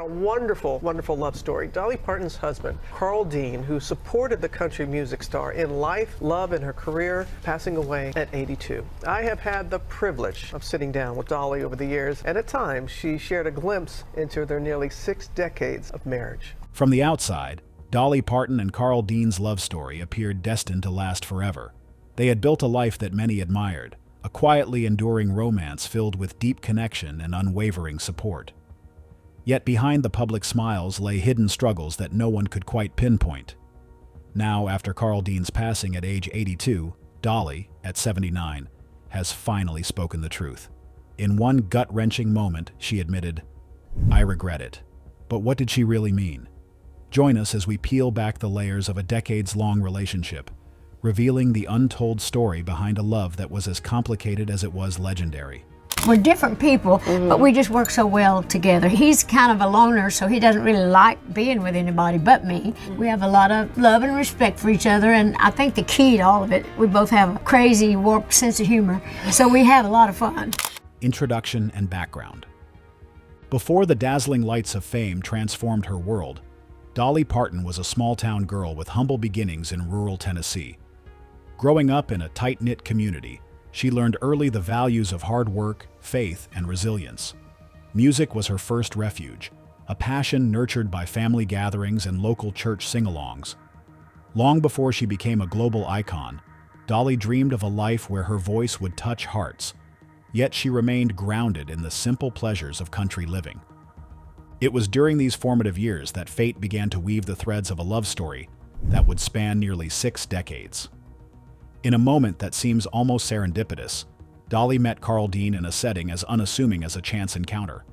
A wonderful, wonderful love story. Dolly Parton's husband, Carl Dean, who supported the country music star in life, love, and her career, passing away at 82. I have had the privilege of sitting down with Dolly over the years, and at times she shared a glimpse into their nearly 6 decades of marriage. From the outside, Dolly Parton and Carl Dean's love story appeared destined to last forever. They had built a life that many admired, a quietly enduring romance filled with deep connection and unwavering support. Yet behind the public smiles lay hidden struggles that no one could quite pinpoint. Now, after Carl Dean's passing at age 82, Dolly, at 79, has finally spoken the truth. In one gut-wrenching moment, she admitted, "I regret it." But what did she really mean? Join us as we peel back the layers of a decades-long relationship, revealing the untold story behind a love that was as complicated as it was legendary. We're different people, but we just work so well together. He's kind of a loner, so he doesn't really like being with anybody but me. We have a lot of love and respect for each other, and I think the key to all of it, we both have a crazy, warped sense of humor, so we have a lot of fun. Introduction and background. Before the dazzling lights of fame transformed her world, Dolly Parton was a small-town girl with humble beginnings in rural Tennessee. Growing up in a tight-knit community, she learned early the values of hard work, faith, and resilience. Music was her first refuge, a passion nurtured by family gatherings and local church sing-alongs. Long before she became a global icon, Dolly dreamed of a life where her voice would touch hearts, yet she remained grounded in the simple pleasures of country living. It was during these formative years that fate began to weave the threads of a love story that would span nearly 6 decades. In a moment that seems almost serendipitous, Dolly met Carl Dean in a setting as unassuming as a chance encounter.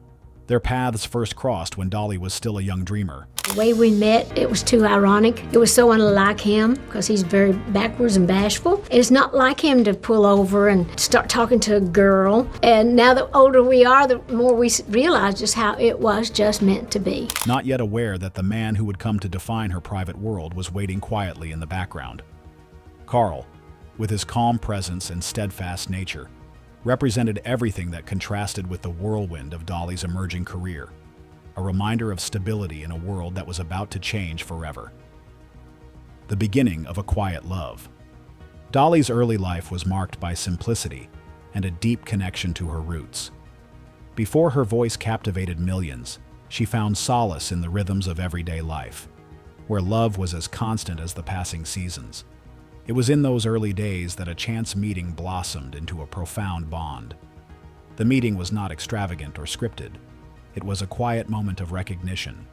Their paths first crossed when Dolly was still a young dreamer. The way we met, it was too ironic. It was so unlike him, because he's very backwards and bashful. It's not like him to pull over and start talking to a girl. And now the older we are, the more we realize just how it was just meant to be. Not yet aware that the man who would come to define her private world was waiting quietly in the background. Carl, with his calm presence and steadfast nature, represented everything that contrasted with the whirlwind of Dolly's emerging career, a reminder of stability in a world that was about to change forever. The beginning of a quiet love. Dolly's early life was marked by simplicity and a deep connection to her roots. Before her voice captivated millions, she found solace in the rhythms of everyday life, where love was as constant as the passing seasons. It was in those early days that a chance meeting blossomed into a profound bond. The meeting was not extravagant or scripted. It was a quiet moment of recognition,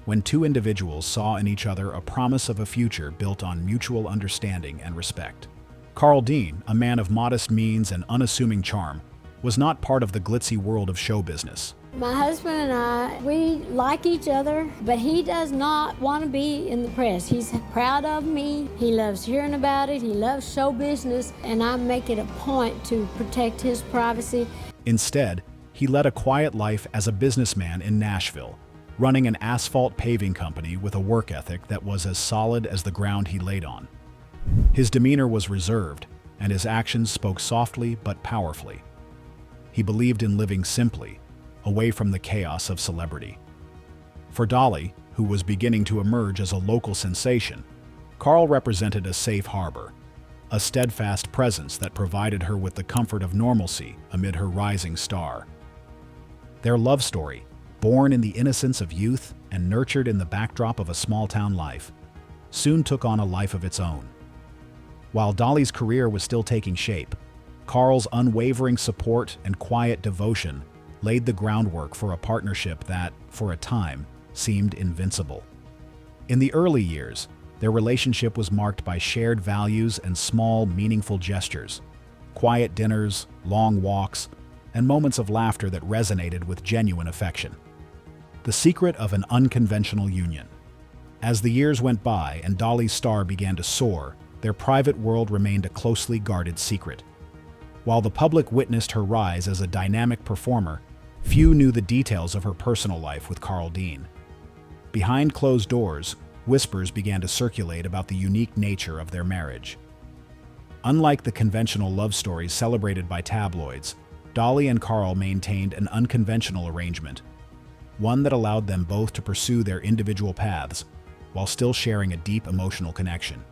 when two individuals saw in each other a promise of a future built on mutual understanding and respect. Carl Dean, a man of modest means and unassuming charm, was not part of the glitzy world of show business. My husband and I, we like each other, but he does not want to be in the press. He's proud of me. He loves hearing about it. He loves show business, and I make it a point to protect his privacy. Instead, he led a quiet life as a businessman in Nashville, running an asphalt paving company with a work ethic that was as solid as the ground he laid on. His demeanor was reserved, and his actions spoke softly but powerfully. He believed in living simply, away from the chaos of celebrity. For Dolly, who was beginning to emerge as a local sensation, Carl represented a safe harbor, a steadfast presence that provided her with the comfort of normalcy amid her rising star. Their love story, born in the innocence of youth and nurtured in the backdrop of a small-town life, soon took on a life of its own. While Dolly's career was still taking shape, Carl's unwavering support and quiet devotion laid the groundwork for a partnership that, for a time, seemed invincible. In the early years, their relationship was marked by shared values and small, meaningful gestures, quiet dinners, long walks, and moments of laughter that resonated with genuine affection. The secret of an unconventional union. As the years went by and Dolly's star began to soar, their private world remained a closely guarded secret. While the public witnessed her rise as a dynamic performer, few knew the details of her personal life with Carl Dean. Behind closed doors, whispers began to circulate about the unique nature of their marriage. Unlike the conventional love stories celebrated by tabloids, Dolly and Carl maintained an unconventional arrangement. one that allowed them both to pursue their individual paths while still sharing a deep emotional connection.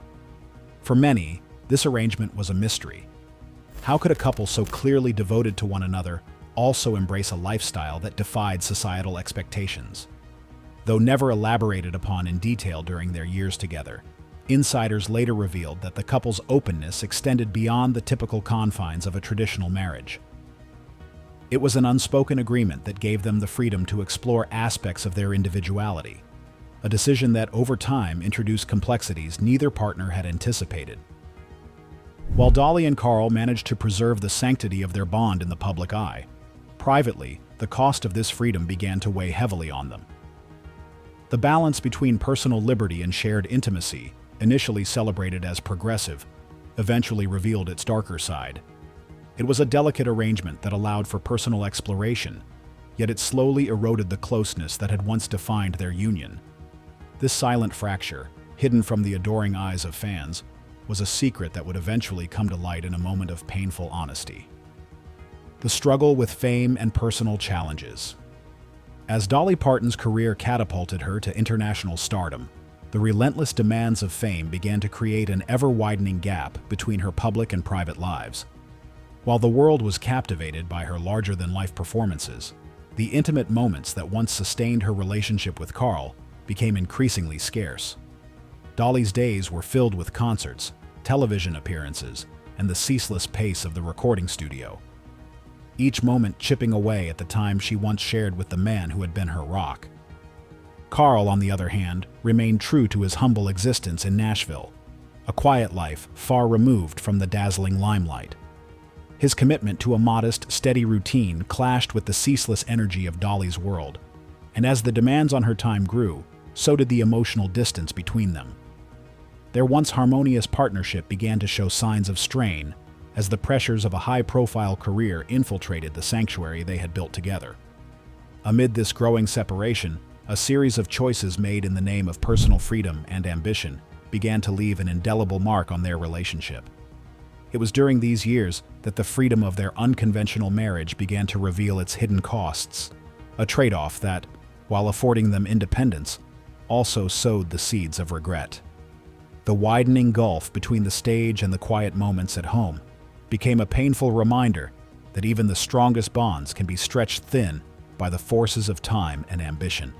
For many, this arrangement was a mystery. How could a couple so clearly devoted to one another also embrace a lifestyle that defied societal expectations? Though never elaborated upon in detail during their years together, insiders later revealed that the couple's openness extended beyond the typical confines of a traditional marriage. It was an unspoken agreement that gave them the freedom to explore aspects of their individuality, a decision that over time introduced complexities neither partner had anticipated. While Dolly and Carl managed to preserve the sanctity of their bond in the public eye, privately, the cost of this freedom began to weigh heavily on them. The balance between personal liberty and shared intimacy, initially celebrated as progressive, eventually revealed its darker side. It was a delicate arrangement that allowed for personal exploration, yet it slowly eroded the closeness that had once defined their union. This silent fracture, hidden from the adoring eyes of fans, was a secret that would eventually come to light in a moment of painful honesty. The struggle with fame and personal challenges. As Dolly Parton's career catapulted her to international stardom, the relentless demands of fame began to create an ever-widening gap between her public and private lives. While the world was captivated by her larger-than-life performances, the intimate moments that once sustained her relationship with Carl became increasingly scarce. Dolly's days were filled with concerts, television appearances, and the ceaseless pace of the recording studio, each moment chipping away at the time she once shared with the man who had been her rock. Carl, on the other hand, remained true to his humble existence in Nashville, a quiet life far removed from the dazzling limelight. His commitment to a modest, steady routine clashed with the ceaseless energy of Dolly's world, and as the demands on her time grew, so did the emotional distance between them. Their once harmonious partnership began to show signs of strain as the pressures of a high-profile career infiltrated the sanctuary they had built together. Amid this growing separation, a series of choices made in the name of personal freedom and ambition began to leave an indelible mark on their relationship. It was during these years that the freedom of their unconventional marriage began to reveal its hidden costs, a trade-off that, while affording them independence, also sowed the seeds of regret. The widening gulf between the stage and the quiet moments at home became a painful reminder that even the strongest bonds can be stretched thin by the forces of time and ambition.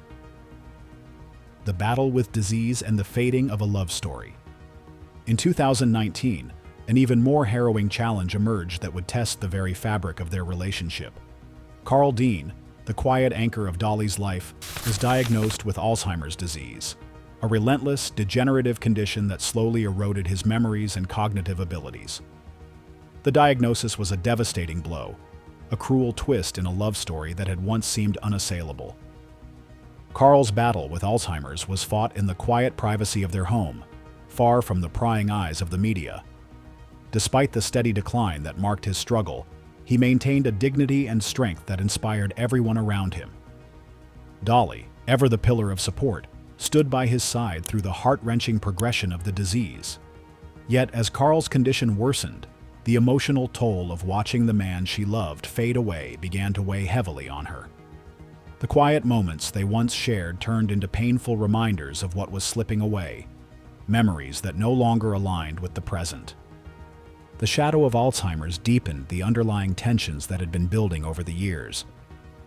The battle with disease and the fading of a love story. In 2019, an even more harrowing challenge emerged that would test the very fabric of their relationship. Carl Dean, the quiet anchor of Dolly's life, was diagnosed with Alzheimer's disease, a relentless, degenerative condition that slowly eroded his memories and cognitive abilities. The diagnosis was a devastating blow, a cruel twist in a love story that had once seemed unassailable. Carl's battle with Alzheimer's was fought in the quiet privacy of their home, far from the prying eyes of the media. Despite the steady decline that marked his struggle, he maintained a dignity and strength that inspired everyone around him. Dolly, ever the pillar of support, stood by his side through the heart-wrenching progression of the disease. Yet, as Carl's condition worsened, the emotional toll of watching the man she loved fade away began to weigh heavily on her. The quiet moments they once shared turned into painful reminders of what was slipping away, memories that no longer aligned with the present. The shadow of Alzheimer's deepened the underlying tensions that had been building over the years.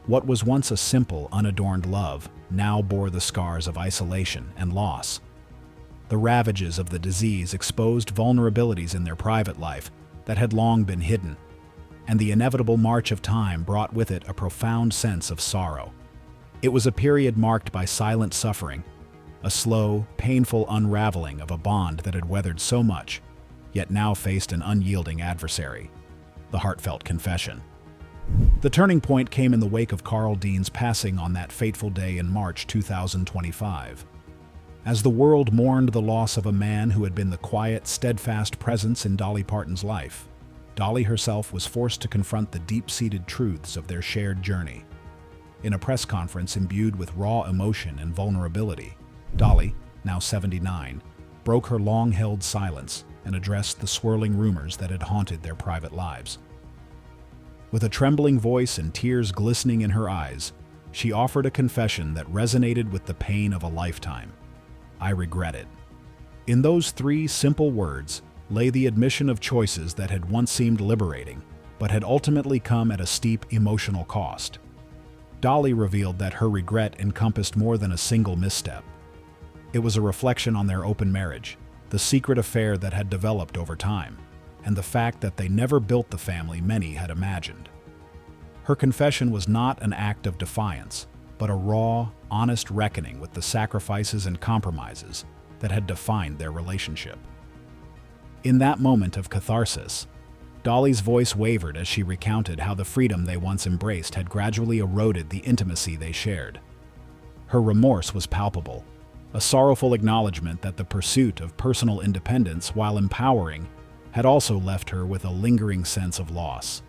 What was once a simple, unadorned love now bore the scars of isolation and loss. The ravages of the disease exposed vulnerabilities in their private life that had long been hidden, and the inevitable march of time brought with it a profound sense of sorrow. It was a period marked by silent suffering, a slow, painful unraveling of a bond that had weathered so much, yet now faced an unyielding adversary, the heartfelt confession. The turning point came in the wake of Carl Dean's passing on that fateful day in March 2025. As the world mourned the loss of a man who had been the quiet, steadfast presence in Dolly Parton's life, Dolly herself was forced to confront the deep-seated truths of their shared journey. In a press conference imbued with raw emotion and vulnerability, Dolly, now 79, broke her long-held silence and addressed the swirling rumors that had haunted their private lives. With a trembling voice and tears glistening in her eyes, she offered a confession that resonated with the pain of a lifetime. "I regret it." In those 3 simple words lay the admission of choices that had once seemed liberating, but had ultimately come at a steep emotional cost. Dolly revealed that her regret encompassed more than a single misstep. It was a reflection on their open marriage, the secret affair that had developed over time, and the fact that they never built the family many had imagined. Her confession was not an act of defiance, but a raw, honest reckoning with the sacrifices and compromises that had defined their relationship. In that moment of catharsis, Dolly's voice wavered as she recounted how the freedom they once embraced had gradually eroded the intimacy they shared. Her remorse was palpable, a sorrowful acknowledgement that the pursuit of personal independence, while empowering, had also left her with a lingering sense of loss.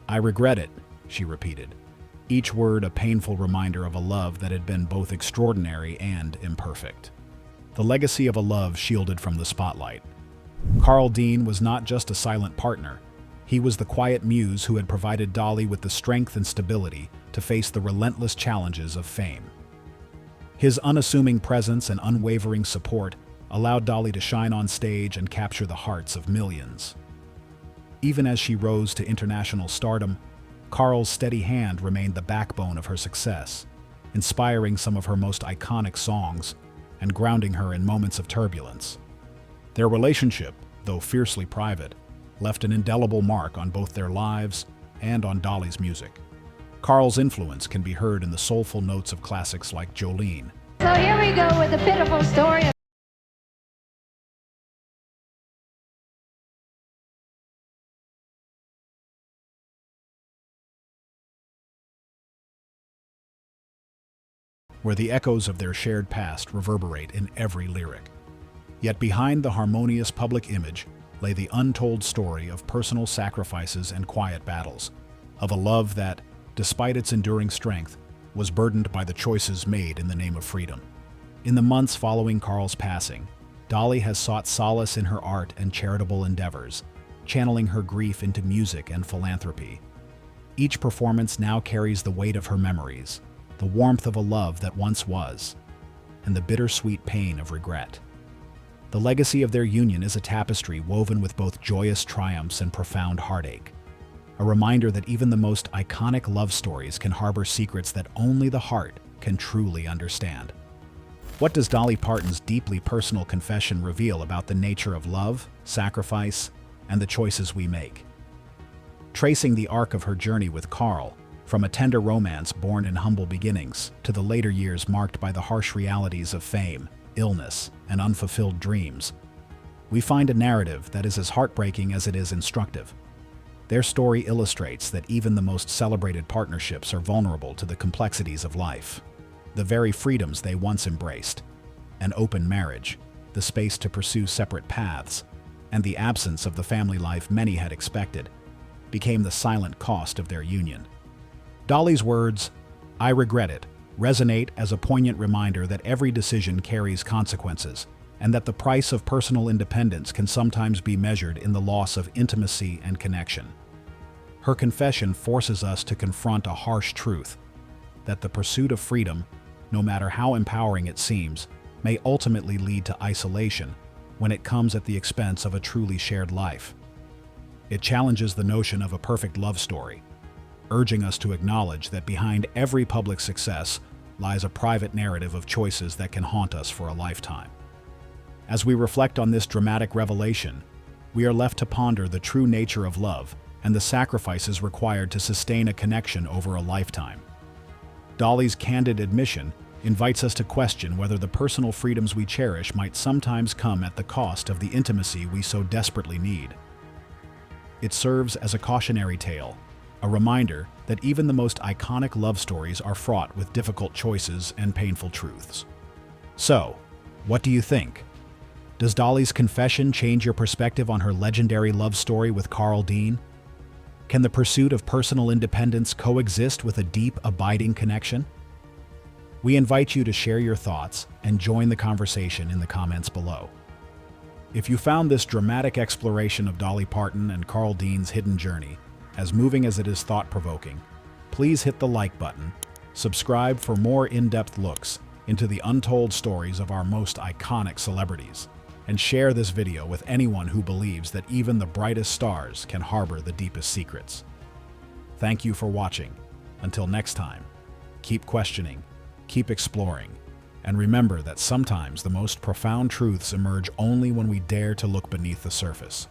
"I regret it," she repeated, each word a painful reminder of a love that had been both extraordinary and imperfect. The legacy of a love shielded from the spotlight. Carl Dean was not just a silent partner. He was the quiet muse who had provided Dolly with the strength and stability to face the relentless challenges of fame. His unassuming presence and unwavering support allowed Dolly to shine on stage and capture the hearts of millions. Even as she rose to international stardom, Carl's steady hand remained the backbone of her success, inspiring some of her most iconic songs and grounding her in moments of turbulence. Their relationship, though fiercely private, left an indelible mark on both their lives and on Dolly's music. Carl's influence can be heard in the soulful notes of classics like Jolene. So here we go with the pitiful story of where the echoes of their shared past reverberate in every lyric. Yet behind the harmonious public image lay the untold story of personal sacrifices and quiet battles, of a love that, despite its enduring strength, was burdened by the choices made in the name of freedom. In the months following Carl's passing, Dolly has sought solace in her art and charitable endeavors, channeling her grief into music and philanthropy. Each performance now carries the weight of her memories, the warmth of a love that once was, and the bittersweet pain of regret. The legacy of their union is a tapestry woven with both joyous triumphs and profound heartache, a reminder that even the most iconic love stories can harbor secrets that only the heart can truly understand. What does Dolly Parton's deeply personal confession reveal about the nature of love, sacrifice, and the choices we make? Tracing the arc of her journey with Carl, from a tender romance born in humble beginnings to the later years marked by the harsh realities of fame, illness, and unfulfilled dreams, we find a narrative that is as heartbreaking as it is instructive. Their story illustrates that even the most celebrated partnerships are vulnerable to the complexities of life. The very freedoms they once embraced, an open marriage, the space to pursue separate paths, and the absence of the family life many had expected, became the silent cost of their union. Dolly's words, "I regret it," resonate as a poignant reminder that every decision carries consequences, and that the price of personal independence can sometimes be measured in the loss of intimacy and connection. Her confession forces us to confront a harsh truth, that the pursuit of freedom, no matter how empowering it seems, may ultimately lead to isolation when it comes at the expense of a truly shared life. It challenges the notion of a perfect love story, urging us to acknowledge that behind every public success lies a private narrative of choices that can haunt us for a lifetime. As we reflect on this dramatic revelation, we are left to ponder the true nature of love and the sacrifices required to sustain a connection over a lifetime. Dolly's candid admission invites us to question whether the personal freedoms we cherish might sometimes come at the cost of the intimacy we so desperately need. It serves as a cautionary tale, a reminder that even the most iconic love stories are fraught with difficult choices and painful truths. So, what do you think? Does Dolly's confession change your perspective on her legendary love story with Carl Dean? Can the pursuit of personal independence coexist with a deep, abiding connection? We invite you to share your thoughts and join the conversation in the comments below. If you found this dramatic exploration of Dolly Parton and Carl Dean's hidden journey as moving as it is thought-provoking, please hit the like button Subscribe for more in-depth looks into the untold stories of our most iconic celebrities, and share this video with anyone who believes that even the brightest stars can harbor the deepest secrets. Thank you for watching. Until next time, keep questioning, keep exploring, and remember that sometimes the most profound truths emerge only when we dare to look beneath the surface.